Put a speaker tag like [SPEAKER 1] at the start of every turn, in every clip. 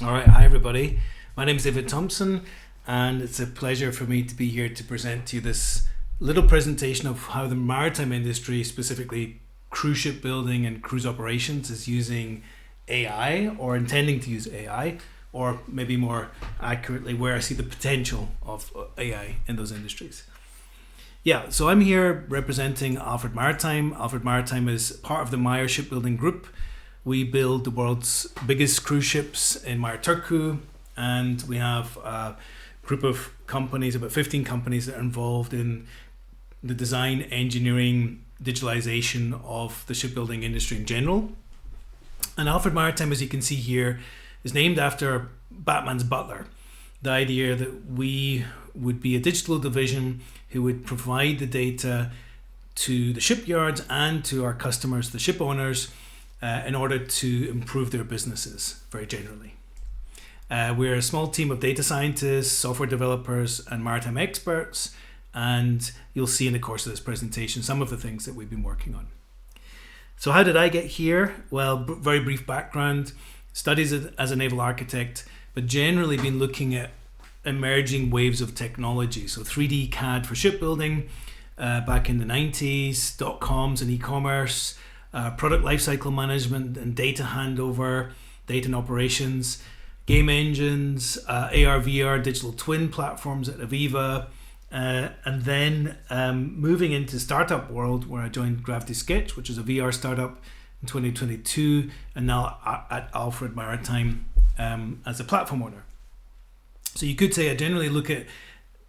[SPEAKER 1] All right, hi everybody. My name is David Thompson, and it's a pleasure for me to be here to present to you this little presentation of how the maritime industry, specifically cruise ship building and cruise operations, is using AI or intending to use AI, or maybe more accurately, where I see the potential of AI in those industries. Yeah, so I'm here representing Alfred Maritime. Alfred Maritime is part of the Meyer Shipbuilding Group. We build the world's biggest cruise ships in Meyer Turku, and we have a group of companies, about 15 companies, that are involved in the design, engineering, digitalization of the shipbuilding industry in general. And Alfred Maritime, as you can see here, is named after Batman's butler. The idea that we would be a digital division who would provide the data to the shipyards and to our customers, the ship owners, in order to improve their businesses very generally. We're a small team of data scientists, software developers, and maritime experts, and you'll see in the course of this presentation some of the things that we've been working on. So how did I get here? Well, very brief background. Studies as a naval architect, but generally been looking at emerging waves of technology. So 3D CAD for shipbuilding back in the 90s, dot-coms and e-commerce, product lifecycle management and data handover, data and operations, game engines, AR, VR, digital twin platforms at Aviva, and then moving into startup world where I joined Gravity Sketch, which is a VR startup in 2022, and now at Alfred Maritime as a platform owner. So you could say I generally look at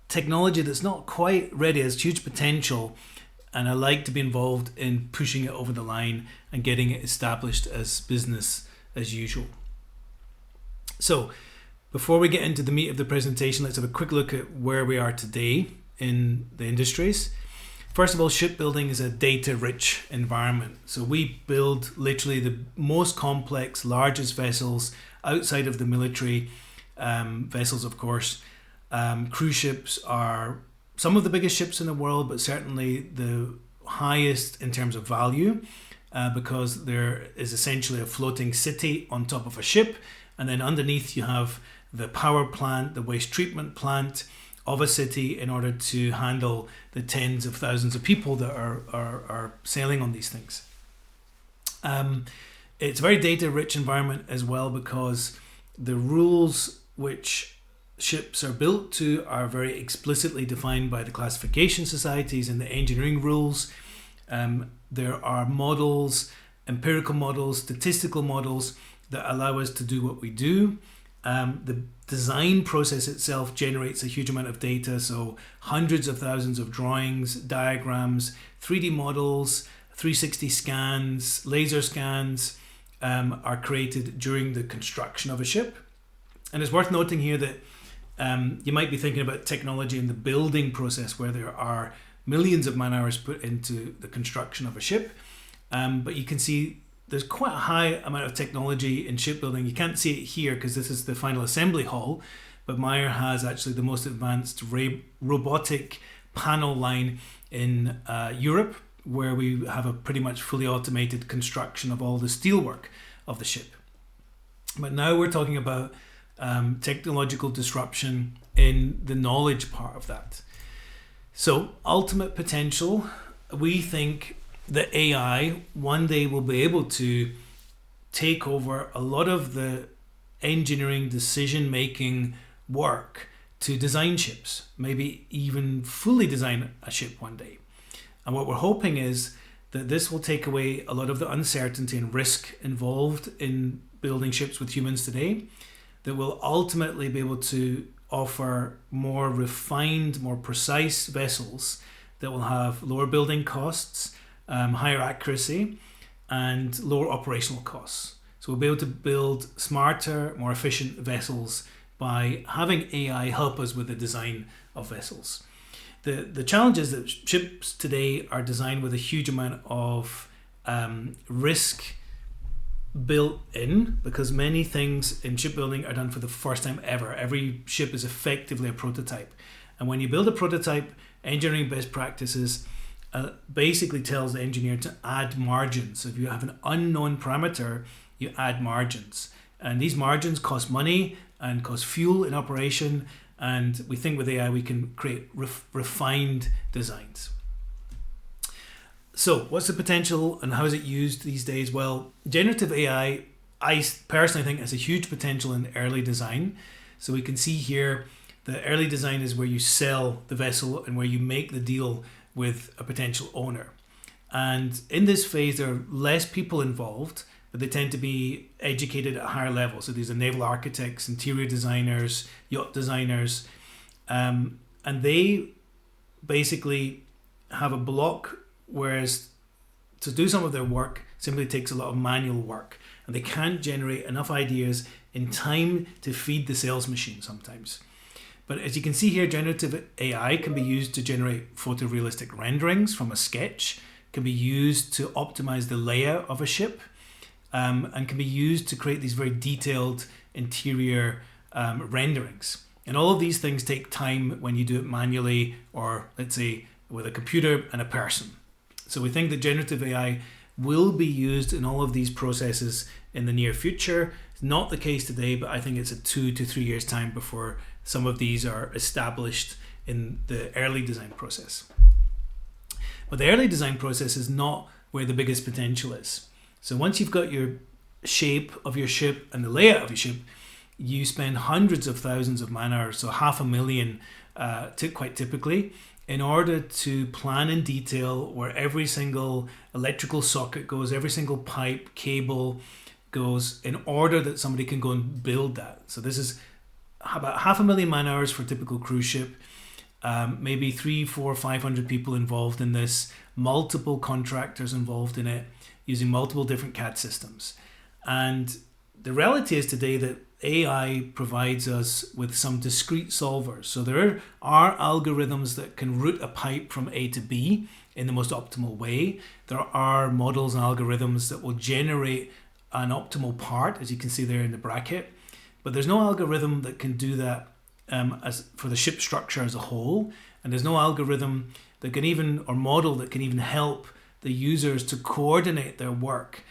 [SPEAKER 1] technology that's not quite ready, has huge potential, and I like to be involved in pushing it over the line and getting it established as business as usual. So before we get into the meat of the presentation, let's have a quick look at where we are today in the industries. First of all, shipbuilding is a data-rich environment. So we build literally the most complex, largest vessels outside of the military vessels, of course. Cruise ships are some of the biggest ships in the world, but certainly the highest in terms of value, because there is essentially a floating city on top of a ship, and then underneath you have the power plant, the waste treatment plant of a city in order to handle the tens of thousands of people that are sailing on these things. It's a very data-rich environment as well, because the rules which ships are built to are very explicitly defined by the classification societies and the engineering rules. There are models, empirical models, statistical models that allow us to do what we do. The design process itself generates a huge amount of data, so hundreds of thousands of drawings, diagrams, 3D models, 360 scans, laser scans are created during the construction of a ship. And it's worth noting here that you might be thinking about technology in the building process where there are millions of man hours put into the construction of a ship. But you can see there's quite a high amount of technology in shipbuilding. You can't see it here because this is the final assembly hall, but Meyer has actually the most advanced robotic panel line in Europe, where we have a pretty much fully automated construction of all the steelwork of the ship. But now we're talking about technological disruption in the knowledge part of that. So ultimate potential, we think that AI one day will be able to take over a lot of the engineering decision making work to design ships, maybe even fully design a ship one day. And what we're hoping is that this will take away a lot of the uncertainty and risk involved in building ships with humans today, that will ultimately be able to offer more refined, more precise vessels that will have lower building costs, higher accuracy, and lower operational costs. So we'll be able to build smarter, more efficient vessels by having AI help us with the design of vessels. The challenge is that ships today are designed with a huge amount of risk built in, because many things in shipbuilding are done for the first time ever. Every ship is effectively a prototype, and when you build a prototype, engineering best practices basically tells the engineer to add margins. So if you have an unknown parameter, you add margins, And these margins cost money and cost fuel in operation. And we think with AI we can create refined designs. So what's the potential and how is it used these days? Well, generative AI, I personally think, has a huge potential in early design. So we can see here the early design is where you sell the vessel and where you make the deal with a potential owner. And in this phase, there are less people involved, but they tend to be educated at a higher level. So these are naval architects, interior designers, yacht designers, and they basically have a block, whereas to do some of their work simply takes a lot of manual work, and they can't generate enough ideas in time to feed the sales machine sometimes. But as you can see here, generative AI can be used to generate photorealistic renderings from a sketch, can be used to optimize the layout of a ship, and can be used to create these very detailed interior renderings. And all of these things take time when you do it manually, or let's say with a computer and a person. So we think that generative AI will be used in all of these processes in the near future. It's not the case today, but I think it's a 2 to 3 years time before some of these are established in the early design process. But the early design process is not where the biggest potential is. So once you've got your shape of your ship and the layout of your ship, you spend hundreds of thousands of man hours, so 500,000 quite typically, in order to plan in detail where every single electrical socket goes, every single pipe, cable goes, in order that somebody can go and build that. So this is about 500,000 man hours for a typical cruise ship, maybe 300, 400, 500 people involved in this, multiple contractors involved in it, using multiple different CAD systems. And the reality is today that AI provides us with some discrete solvers. So there are algorithms that can route a pipe from A to B in the most optimal way. There are models and algorithms that will generate an optimal part, as you can see there in the bracket. But there's no algorithm that can do that as for the ship structure as a whole. And there's no algorithm that can even, or model that can even help the users to coordinate their work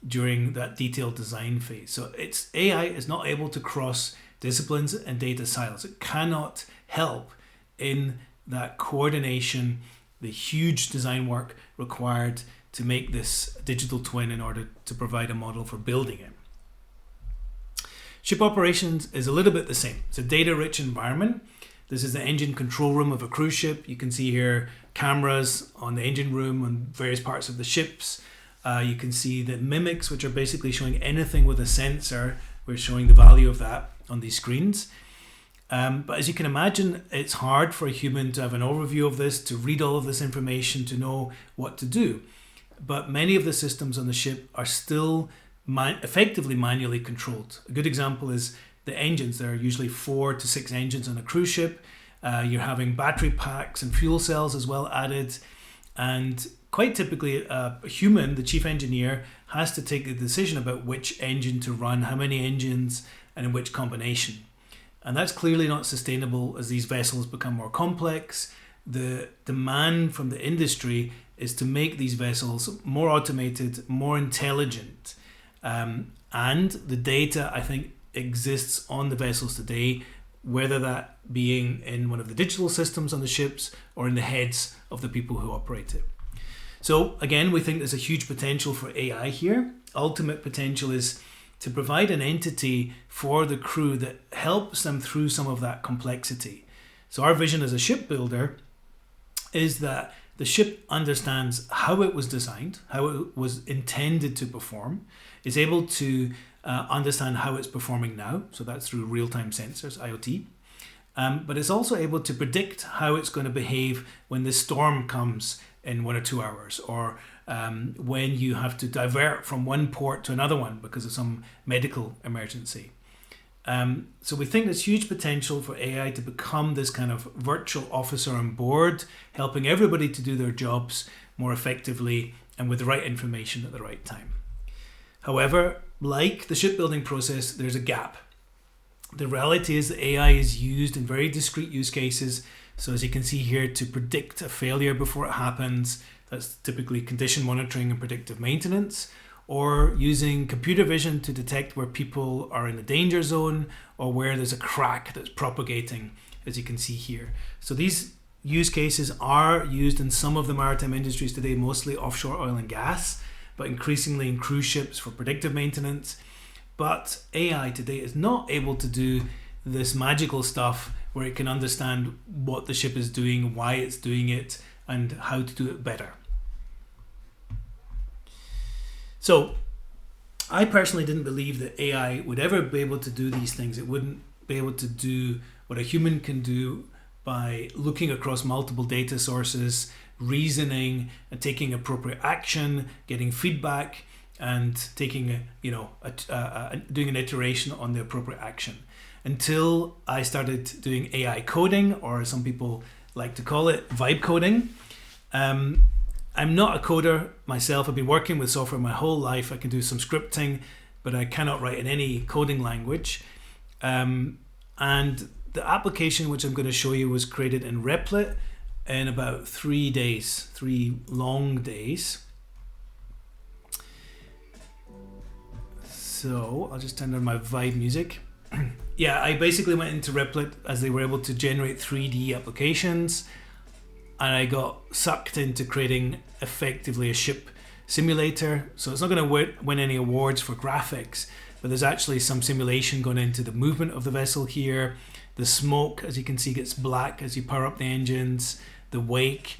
[SPEAKER 1] during that detailed design phase. So AI is not able to cross disciplines and data silos. It cannot help in that coordination, the huge design work required to make this digital twin in order to provide a model for building it. Ship operations is a little bit the same. It's a data-rich environment. This is the engine control room of a cruise ship. You can see here cameras on the engine room on various parts of the ships. You can see the mimics, which are basically showing anything with a sensor. We're showing the value of that on these screens. But as you can imagine, it's hard for a human to have an overview of this, to read all of this information, to know what to do. But many of the systems on the ship are still effectively manually controlled. A good example is the engines. There are usually 4 to 6 engines on a cruise ship. You're having battery packs and fuel cells as well added. And quite typically, a human, the chief engineer, has to take the decision about which engine to run, how many engines, and in which combination. And that's clearly not sustainable as these vessels become more complex. The demand from the industry is to make these vessels more automated, more intelligent. And the data, I think, exists on the vessels today, whether that being in one of the digital systems on the ships or in the heads of the people who operate it. So again, we think there's a huge potential for AI here. Ultimate potential is to provide an entity for the crew that helps them through some of that complexity. So our vision as a shipbuilder is that the ship understands how it was designed, how it was intended to perform, is able to understand how it's performing now. So that's through real-time sensors, IoT. But it's also able to predict how it's going to behave when the storm comes in 1 or 2 hours, or when you have to divert from one port to another one because of some medical emergency. So we think there's huge potential for AI to become this kind of virtual officer on board, helping everybody to do their jobs more effectively and with the right information at the right time. However, like the shipbuilding process, there's a gap. The reality is that AI is used in very discrete use cases. So as you can see here, to predict a failure before it happens, that's typically condition monitoring and predictive maintenance, or using computer vision to detect where people are in the danger zone or where there's a crack that's propagating, as you can see here. So these use cases are used in some of the maritime industries today, mostly offshore oil and gas, but increasingly in cruise ships for predictive maintenance. But AI today is not able to do this magical stuff where it can understand what the ship is doing, why it's doing it, and how to do it better. So I personally didn't believe that AI would ever be able to do these things. It wouldn't be able to do what a human can do by looking across multiple data sources, reasoning and taking appropriate action, getting feedback, and taking doing an iteration on the appropriate action. Until I started doing AI coding, or some people like to call it vibe coding. I'm not a coder myself. I've been working with software my whole life. I can do some scripting, but I cannot write in any coding language. And the application which I'm going to show you was created in Replit in about 3 days, 3 long days. So I'll just turn on my vibe music. Yeah, I basically went into Replit as they were able to generate 3D applications, and I got sucked into creating effectively a ship simulator. So it's not going to win any awards for graphics, but there's actually some simulation going into the movement of the vessel here. The smoke, as you can see, gets black as you power up the engines, the wake,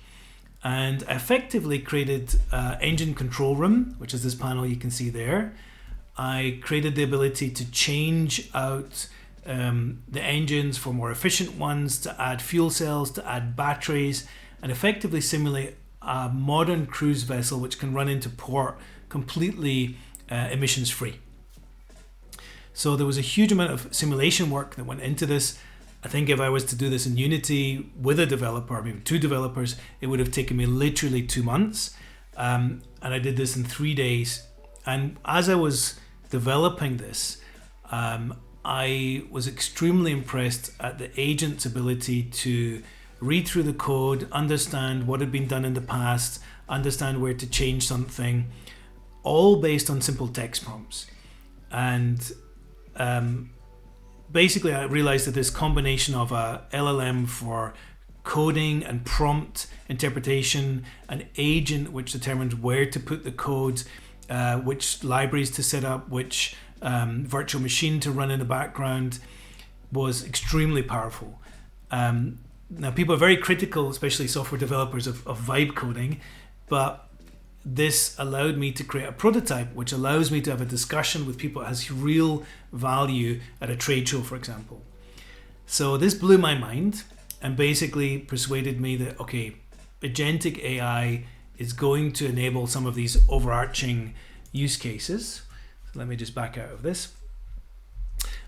[SPEAKER 1] and I effectively created engine control room, which is this panel you can see there. I created the ability to change out the engines for more efficient ones, to add fuel cells, to add batteries, and effectively simulate a modern cruise vessel which can run into port completely emissions free. So there was a huge amount of simulation work that went into this. I think if I was to do this in Unity with a developer, maybe 2 developers, it would have taken me literally 2 months. And I did this in 3 days. And as I was developing this, I was extremely impressed at the agent's ability to read through the code, understand what had been done in the past, understand where to change something, all based on simple text prompts. And basically I realized that this combination of a LLM for coding and prompt interpretation, an agent which determines where to put the code, which libraries to set up, which virtual machine to run in the background, was extremely powerful. Now people are very critical, especially software developers, of vibe coding, but this allowed me to create a prototype which allows me to have a discussion with people that has real value at a trade show, for example. So this blew my mind and basically persuaded me that, okay, agentic AI is going to enable some of these overarching use cases. So let me just back out of this.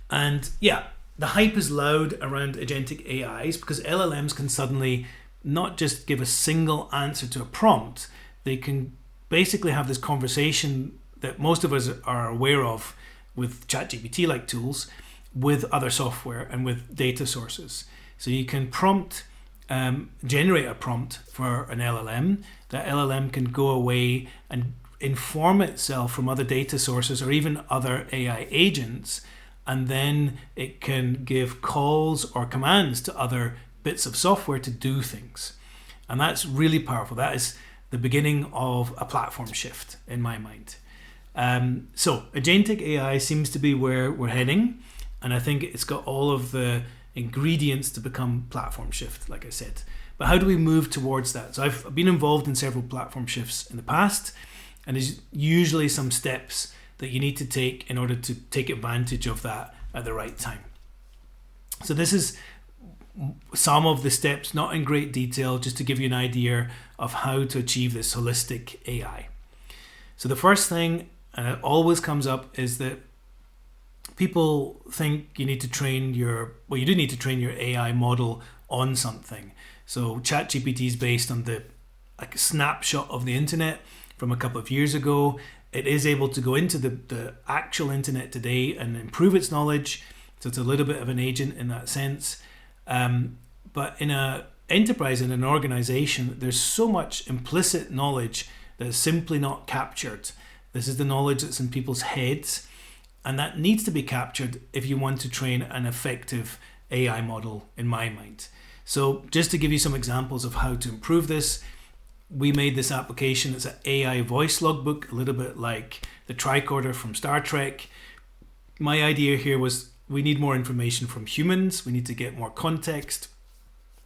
[SPEAKER 1] And yeah, the hype is loud around agentic AIs because LLMs can suddenly not just give a single answer to a prompt. They can basically have this conversation that most of us are aware of with ChatGPT-like tools with other software and with data sources. So you can generate a prompt for an LLM. That LLM can go away and inform itself from other data sources or even other AI agents, and then it can give calls or commands to other bits of software to do things. And that's really powerful. That is the beginning of a platform shift in my mind. So agentic AI seems to be where we're heading, and I think it's got all of the ingredients to become platform shift, like I said. But how do we move towards that? So I've been involved in several platform shifts in the past, and there's usually some steps that you need to take in order to take advantage of that at the right time. So this is some of the steps, not in great detail, just to give you an idea of how to achieve this holistic AI. So the first thing, and it always comes up, is that people think you need to train you do need to train your AI model on something. So ChatGPT is based on a snapshot of the internet from a couple of years ago. It is able to go into the actual internet today and improve its knowledge. So it's a little bit of an agent in that sense. But in an enterprise, in an organization, there's so much implicit knowledge that is simply not captured This is the knowledge that's in people's heads, and that needs to be captured if you want to train an effective AI model, in my mind. So just to give you some examples of how to improve this, we made this application. It's an AI voice logbook, a little bit like the tricorder from Star Trek. My idea here was we need more information from humans. We need to get more context.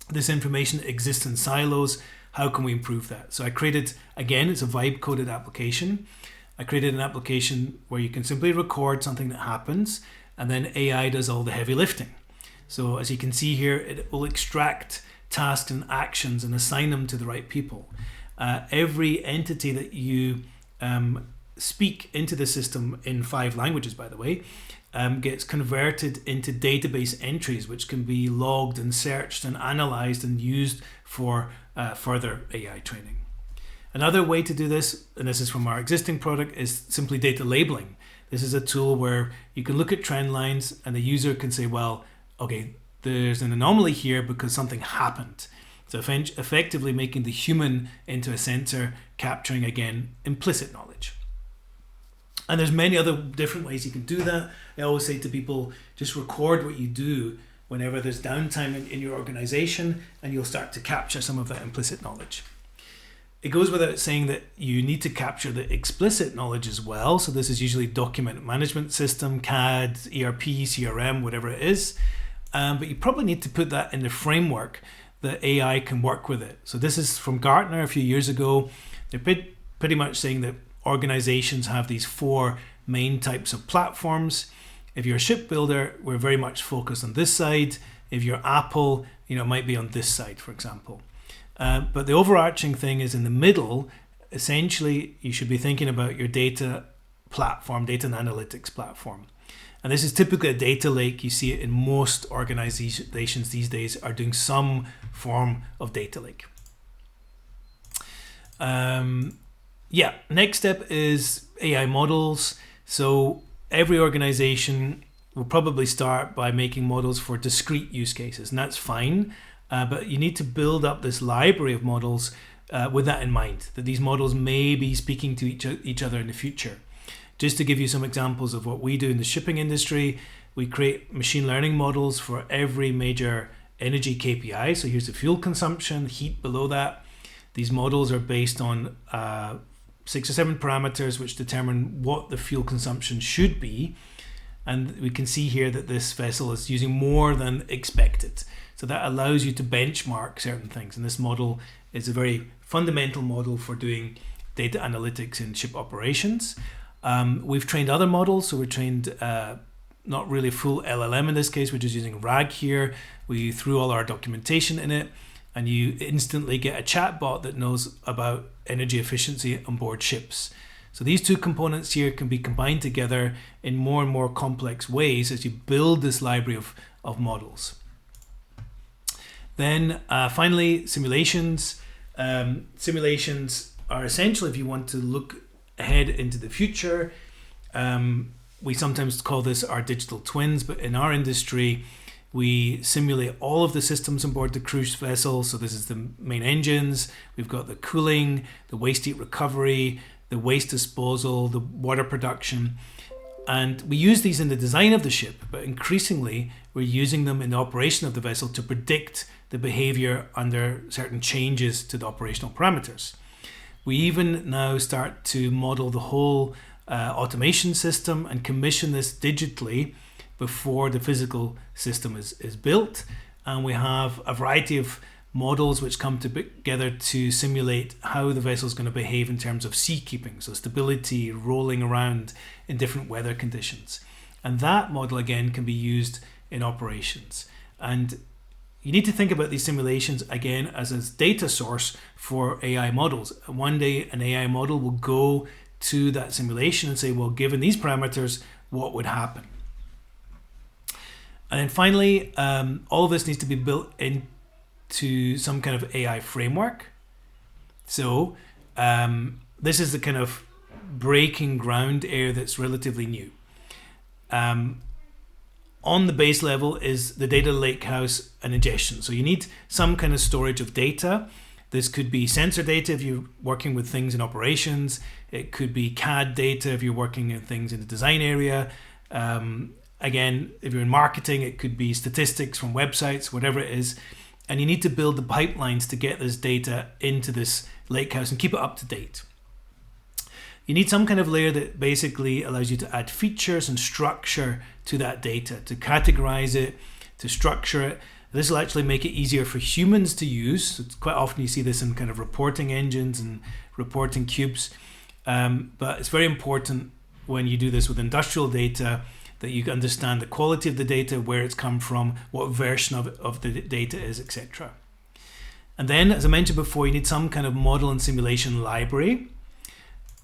[SPEAKER 1] This information exists in silos. How can we improve that? So I created, again, it's a vibe coded application. I created an application where you can simply record something that happens, and then AI does all the heavy lifting. So as you can see here, it will extract tasks and actions and assign them to the right people. Every entity that you speak into the system in 5 languages, by the way, gets converted into database entries, which can be logged and searched and analyzed and used for further AI training. Another way to do this, and this is from our existing product, is simply data labeling. This is a tool where you can look at trend lines and the user can say, well, okay, there's an anomaly here because something happened. So effectively making the human into a sensor, capturing, again, implicit knowledge. And there's many other different ways you can do that. I always say to people, just record what you do whenever there's downtime in your organization, and you'll start to capture some of that implicit knowledge. It goes without saying that you need to capture the explicit knowledge as well. So this is usually document management system, CAD, ERP, CRM, whatever it is. But you probably need to put that in the framework that AI can work with it. So this is from Gartner a few years ago. They're pretty much saying that organizations have these 4 main types of platforms. If you're a shipbuilder, we're very much focused on this side. If you're Apple, it might be on this side, for example. But the overarching thing is in the middle. Essentially, you should be thinking about your data platform, data and analytics platform. And this is typically a data lake. You see it in most organizations these days are doing some form of data lake. Next step is AI models. So every organization will probably start by making models for discrete use cases, and that's fine. But you need to build up this library of models with that in mind, that these models may be speaking to each other in the future. Just to give you some examples of what we do in the shipping industry, we create machine learning models for every major energy KPI. So here's the fuel consumption, heat below that. These models are based on 6 or 7 parameters which determine what the fuel consumption should be. And we can see here that this vessel is using more than expected. So that allows you to benchmark certain things. And this model is a very fundamental model for doing data analytics in ship operations. We've trained other models. So we trained not really full LLM in this case. We're just using RAG here. We threw all our documentation in it, and you instantly get a chatbot that knows about energy efficiency on board ships. So these 2 components here can be combined together in more and more complex ways as you build this library of models. Then finally, simulations. Simulations are essential if you want to look ahead into the future. We sometimes call this our digital twins, but in our industry, we simulate all of the systems on board the cruise vessel. So this is the main engines. We've got the cooling, the waste heat recovery, the waste disposal, the water production. And we use these in the design of the ship, but increasingly we're using them in the operation of the vessel to predict the behavior under certain changes to the operational parameters. We even now start to model the whole automation system and commission this digitally before the physical system is built. And we have a variety of models which come together to simulate how the vessel is going to behave in terms of sea keeping, so stability, rolling around in different weather conditions. And that model again can be used in operations. And you need to think about these simulations again as a data source for AI models. One day an AI model will go to that simulation and say, well, given these parameters, what would happen? And then finally, all of this needs to be built into some kind of AI framework. So this is the kind of breaking ground area that's relatively new. On the base level is the data lakehouse and ingestion. So you need some kind of storage of data This could be sensor data if you're working with things in operations. It could be CAD data if you're working in things in the design area. Again, if you're in marketing, it could be statistics from websites, whatever it is. And you need to build the pipelines to get this data into this lakehouse and keep it up to date. You need some kind of layer that basically allows you to add features and structure to that data, to categorize it, to structure it. This will actually make it easier for humans to use. So quite often you see this in kind of reporting engines and reporting cubes. But it's very important when you do this with industrial data that you understand the quality of the data, where it's come from, what version of the data is, etc. And then, as I mentioned before, you need some kind of model and simulation library.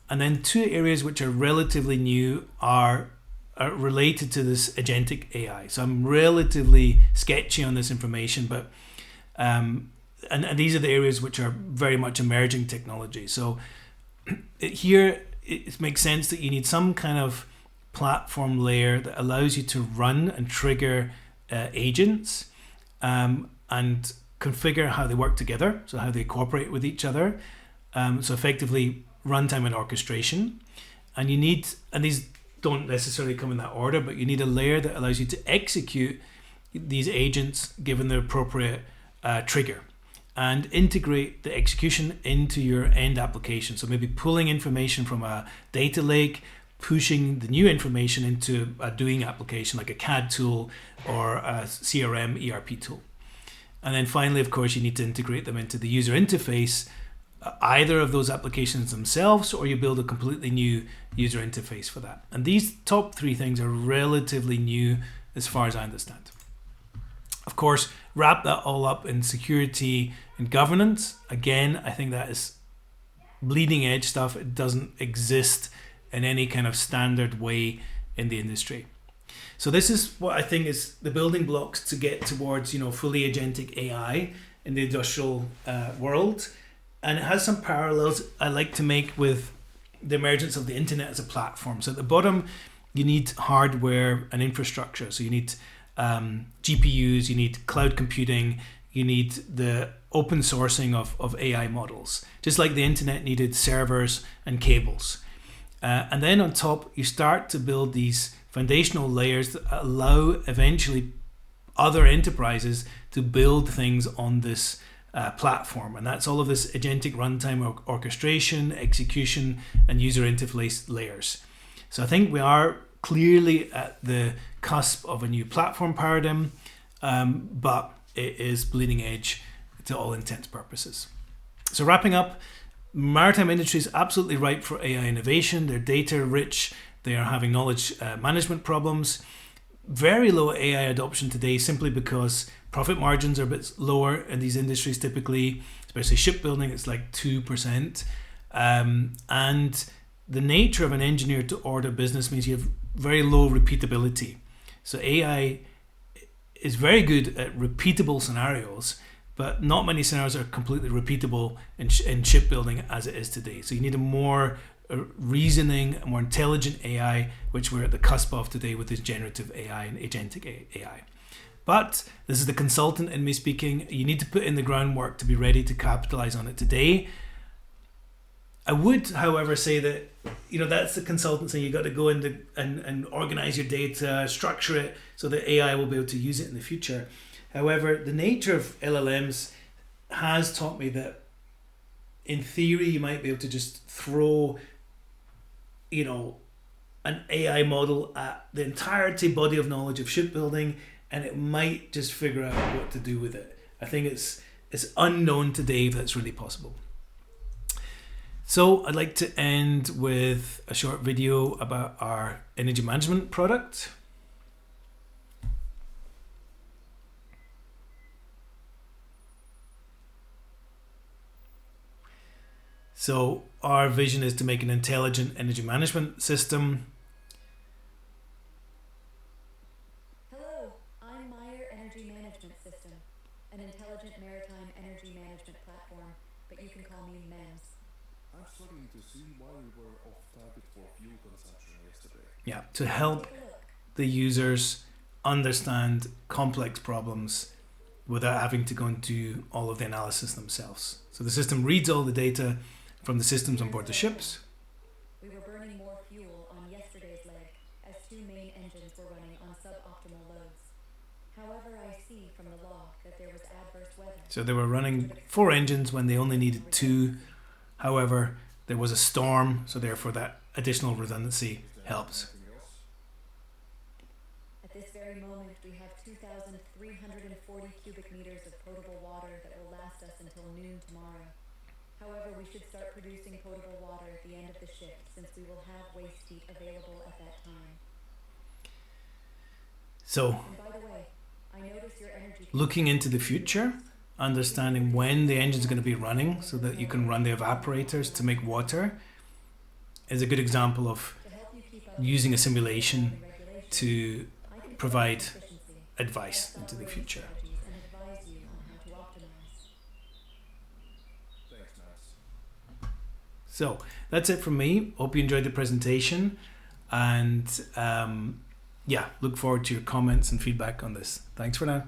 [SPEAKER 1] And then two areas which are relatively new are related to this agentic AI. So I'm relatively sketchy on this information, but and these are the areas which are very much emerging technology. So here it makes sense that you need some kind of platform layer that allows you to run and trigger agents and configure how they work together, so how they cooperate with each other. So effectively runtime and orchestration. And you need, and these don't necessarily come in that order, but you need a layer that allows you to execute these agents given the appropriate trigger and integrate the execution into your end application. So maybe pulling information from a data lake, pushing the new information into a doing application like a CAD tool or a CRM ERP tool. And then finally, of course, you need to integrate them into the user interface, either of those applications themselves, or you build a completely new user interface for that. And these top three things are relatively new as far as I understand. Of course, wrap that all up in security and governance. Again, I think that is bleeding edge stuff. It doesn't exist in any kind of standard way in the industry. So this is what I think is the building blocks to get towards, fully agentic AI in the industrial world. And it has some parallels I like to make with the emergence of the internet as a platform. So at the bottom, you need hardware and infrastructure. So you need GPUs, you need cloud computing, you need the open sourcing of AI models, just like the internet needed servers and cables. And then on top, you start to build these foundational layers that allow eventually other enterprises to build things on this platform. And that's all of this agentic runtime orchestration, execution, and user interface layers. So I think we are clearly at the cusp of a new platform paradigm, but it is bleeding edge to all intents and purposes. So wrapping up, maritime industry is absolutely ripe for AI innovation. They're data rich. They are having knowledge management problems. Very low AI adoption today simply because profit margins are a bit lower in these industries typically, especially shipbuilding, it's like 2%. And the nature of an engineer to order business means you have very low repeatability. So AI is very good at repeatable scenarios, but not many scenarios are completely repeatable in shipbuilding as it is today. So you need a more reasoning, a more intelligent AI, which we're at the cusp of today with this generative AI and agentic AI. But this is the consultant in me speaking. You need to put in the groundwork to be ready to capitalize on it today. I would, however, say that that's the consultant saying you got to go in and organize your data, structure it so that AI will be able to use it in the future. However, the nature of LLMs has taught me that in theory you might be able to just throw an AI model at the entirety body of knowledge of shipbuilding and it might just figure out what to do with it. I think it's unknown today if that's really possible. So I'd like to end with a short video about our energy management product. So our vision is to make an intelligent energy management system.
[SPEAKER 2] Hello, I'm Meyer Energy Management System, an intelligent maritime energy management platform, but you can call me MEMS.
[SPEAKER 3] I'm struggling to see why we were off target for fuel consumption yesterday.
[SPEAKER 1] Yeah, to help the users understand complex problems without having to go into all of the analysis themselves. So the system reads all the data from the systems on board the ships.
[SPEAKER 2] We were burning more fuel on yesterday's leg as two main engines were running on suboptimal loads. However, I see from the log that there was adverse weather.
[SPEAKER 1] So they were running 4 engines when they only needed 2. However, there was a storm, so therefore that additional redundancy helps.
[SPEAKER 3] Anything else?
[SPEAKER 2] At this very moment, we have 2,340 cubic meters of potable water that will last us until noon tomorrow. However, we should start producing potable water at the end of the shift, since we will have waste heat available at that time.
[SPEAKER 1] So,
[SPEAKER 2] And by the way, I notice your energy...
[SPEAKER 1] looking into the future, understanding when the engine's going to be running so that you can run the evaporators to make water is a good example of
[SPEAKER 2] To help you keep up
[SPEAKER 1] using a
[SPEAKER 2] with
[SPEAKER 1] simulation
[SPEAKER 2] regulations,
[SPEAKER 1] to
[SPEAKER 2] I can
[SPEAKER 1] provide
[SPEAKER 2] efficiency,
[SPEAKER 1] advice
[SPEAKER 2] test
[SPEAKER 1] into the
[SPEAKER 2] operating
[SPEAKER 1] future.
[SPEAKER 2] strategies, and advise you on how to optimize.
[SPEAKER 3] Thanks, Max.
[SPEAKER 1] So that's it from me. Hope you enjoyed the presentation, and yeah, look forward to your comments and feedback on this. Thanks for now.